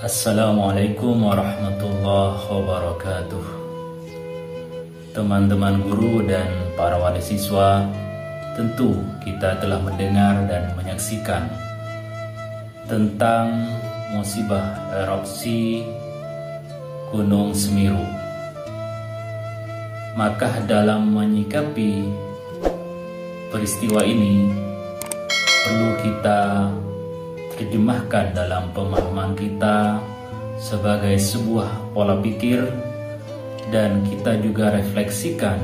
Assalamualaikum warahmatullahi wabarakatuh. Teman-teman guru dan para wali siswa, tentu kita telah mendengar dan menyaksikan tentang musibah erupsi Gunung Semeru. Maka dalam menyikapi peristiwa ini perlu kita terjemahkan dalam pemahaman kita sebagai sebuah pola pikir, dan kita juga refleksikan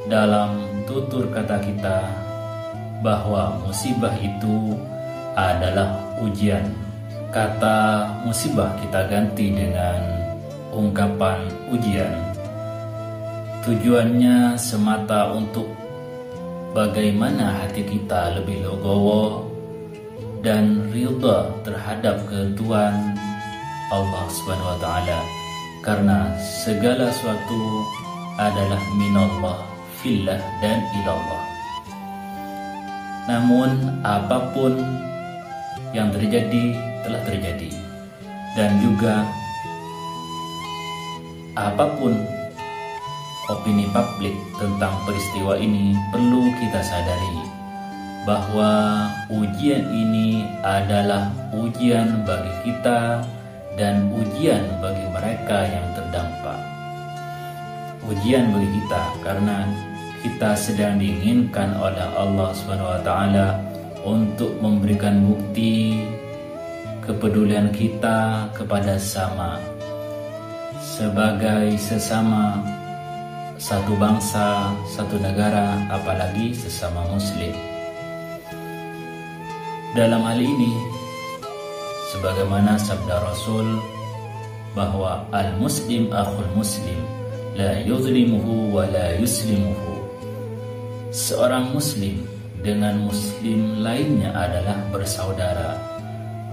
dalam tutur kata kita bahwa musibah itu adalah ujian. Kata musibah kita ganti dengan ungkapan ujian. Tujuannya semata untuk bagaimana hati kita lebih legowo dan ridha terhadap ketentuan Allah Subhanahu wa taala, karena segala sesuatu adalah minallah, fillah dan ilallah. Namun apapun yang terjadi telah terjadi, dan juga apapun opini publik tentang peristiwa ini perlu kita sadari bahwa ujian ini adalah ujian bagi kita dan ujian bagi mereka yang terdampak. Ujian bagi kita karena kita sedang diinginkan oleh Allah Subhanahu wa taala untuk memberikan bukti kepedulian kita kepada sesama sebagai sesama satu bangsa, satu negara, apalagi sesama muslim. Dalam hal ini, sebagaimana sabda Rasul bahwa al-muslim akhul muslim, la yuzlimuhu wa la yuslimuhu. Seorang muslim dengan muslim lainnya adalah bersaudara,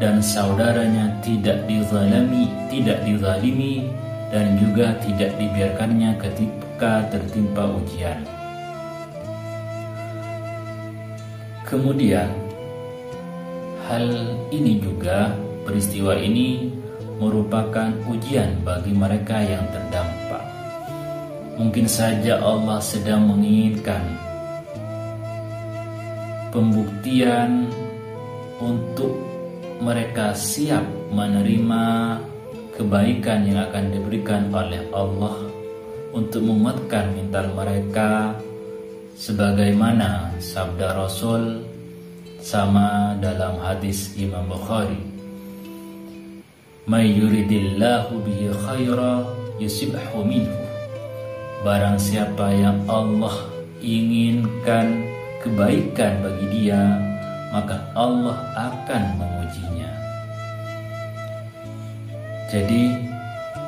dan saudaranya tidak dizalimi dan juga tidak dibiarkannya ketika tertimpa ujian. Kemudian hal ini juga, peristiwa ini merupakan ujian bagi mereka yang terdampak. Mungkin saja Allah sedang menginginkan pembuktian untuk mereka siap menerima kebaikan yang akan diberikan oleh Allah, untuk menguatkan mental mereka, sebagaimana sabda Rasul sama dalam hadis Imam Bukhari, may yuridillahu bihi khaira yusibhu minhu. Barang siapa yang Allah inginkan kebaikan bagi dia, maka Allah akan mengujinya. Jadi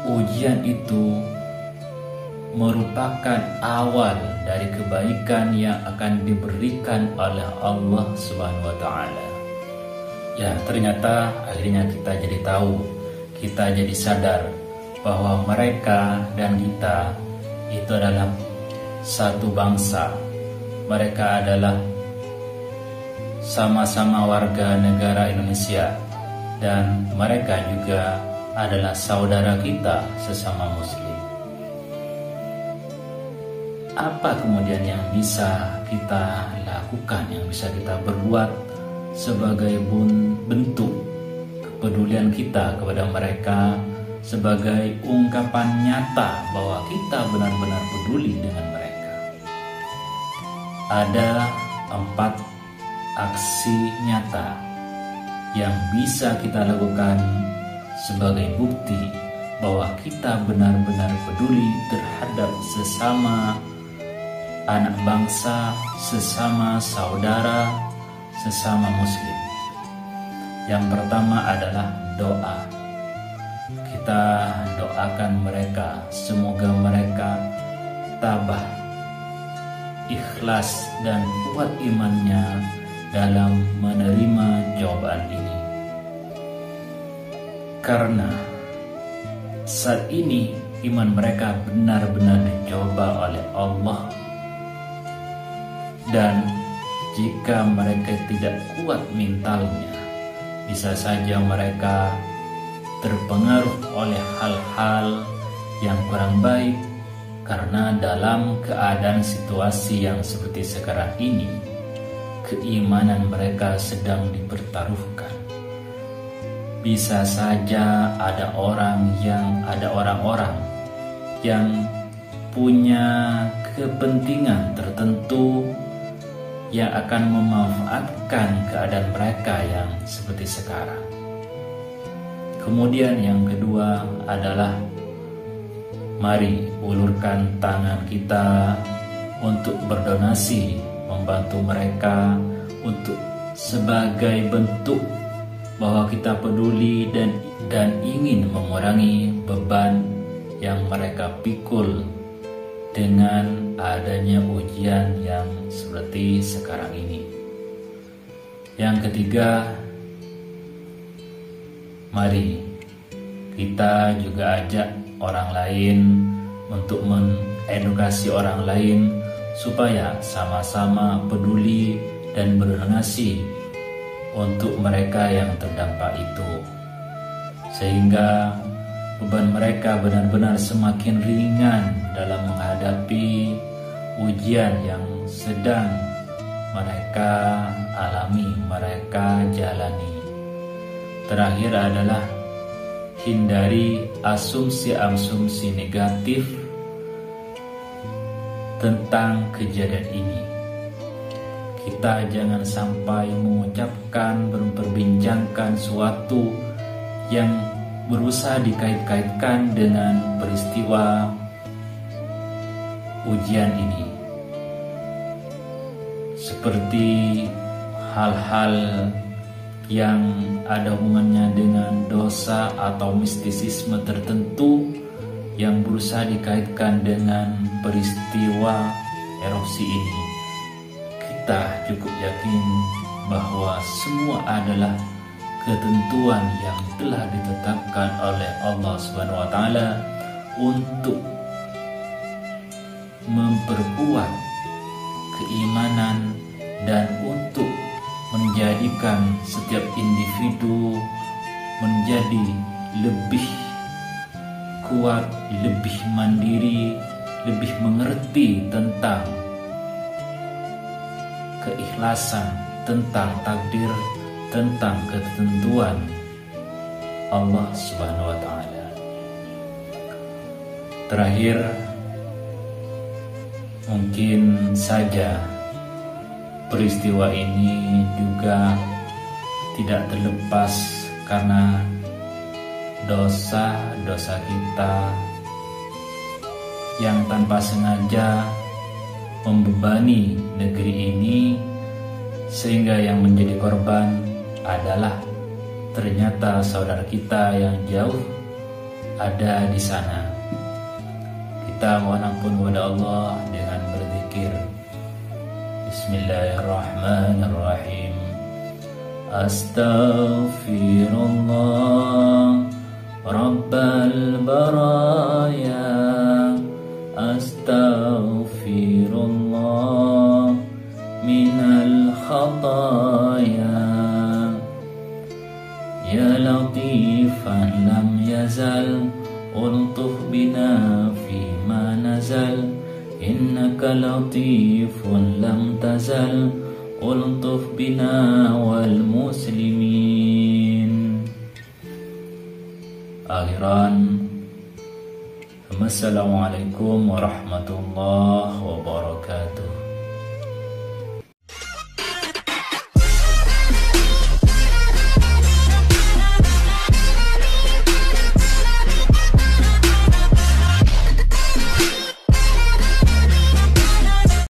ujian itu merupakan awal dari kebaikan yang akan diberikan oleh Allah Subhanahu wa taala. Ya, ternyata akhirnya kita jadi tahu, kita jadi sadar bahwa mereka dan kita itu adalah satu bangsa. Mereka adalah sama-sama warga negara Indonesia, dan mereka juga adalah saudara kita sesama muslim. Apa kemudian yang bisa kita lakukan, yang bisa kita berbuat sebagai bentuk kepedulian kita kepada mereka, sebagai ungkapan nyata bahwa kita benar-benar peduli dengan mereka? Ada 4 aksi nyata yang bisa kita lakukan sebagai bukti bahwa kita benar-benar peduli terhadap sesama anak bangsa, sesama saudara, sesama muslim. Yang pertama adalah doa. Kita doakan mereka, semoga mereka tabah, ikhlas dan kuat imannya dalam menerima jawaban ini. Karena saat ini iman mereka benar-benar dicoba oleh Allah, dan jika mereka tidak kuat mentalnya, bisa saja mereka terpengaruh oleh hal-hal yang kurang baik, karena dalam keadaan situasi yang seperti sekarang ini, keimanan mereka sedang dipertaruhkan. Bisa saja ada orang-orang yang punya kepentingan tertentu yang akan memanfaatkan keadaan mereka yang seperti sekarang. Kemudian yang kedua adalah, mari ulurkan tangan kita untuk berdonasi, membantu mereka untuk sebagai bentuk bahwa kita peduli dan ingin mengurangi beban yang mereka pikul dengan adanya ujian yang seperti sekarang ini. Yang ketiga, mari kita juga ajak orang lain untuk mengedukasi orang lain supaya sama-sama peduli dan berdonasi untuk mereka yang terdampak itu, sehingga beban mereka benar-benar semakin ringan dalam menghadapi ujian yang sedang mereka alami, mereka jalani. Terakhir adalah hindari asumsi-asumsi negatif tentang kejadian ini. Kita jangan sampai mengucapkan, memperbincangkan suatu yang berusaha dikait-kaitkan dengan peristiwa ujian ini, seperti hal-hal yang ada hubungannya dengan dosa atau mistisisme tertentu yang berusaha dikaitkan dengan peristiwa erupsi ini. Kita cukup yakin bahwa semua adalah ketentuan yang telah ditetapkan oleh Allah Subhanahu wa taala untuk memperkuat keimanan dan untuk menjadikan setiap individu menjadi lebih kuat, lebih mandiri, lebih mengerti tentang keikhlasan, tentang takdir, tentang ketentuan Allah Subhanahu wa taala. Terakhir, mungkin saja peristiwa ini juga tidak terlepas karena dosa-dosa kita yang tanpa sengaja membebani negeri ini, sehingga yang menjadi korban adalah ternyata saudara kita yang jauh ada di sana. Kita mohon ampun kepada Allah dengan berzikir. Bismillahirrahmanirrahim. Astaghfirullah Rabbal baraya. Astaghfirullah minal khataya. Ya latifan lam yazal ultuf bina fima nazal. Innaka latifun lam tazal ultuf bina wal muslimin. Akhiran, Assalamualaikum warahmatullahi wabarakatuh.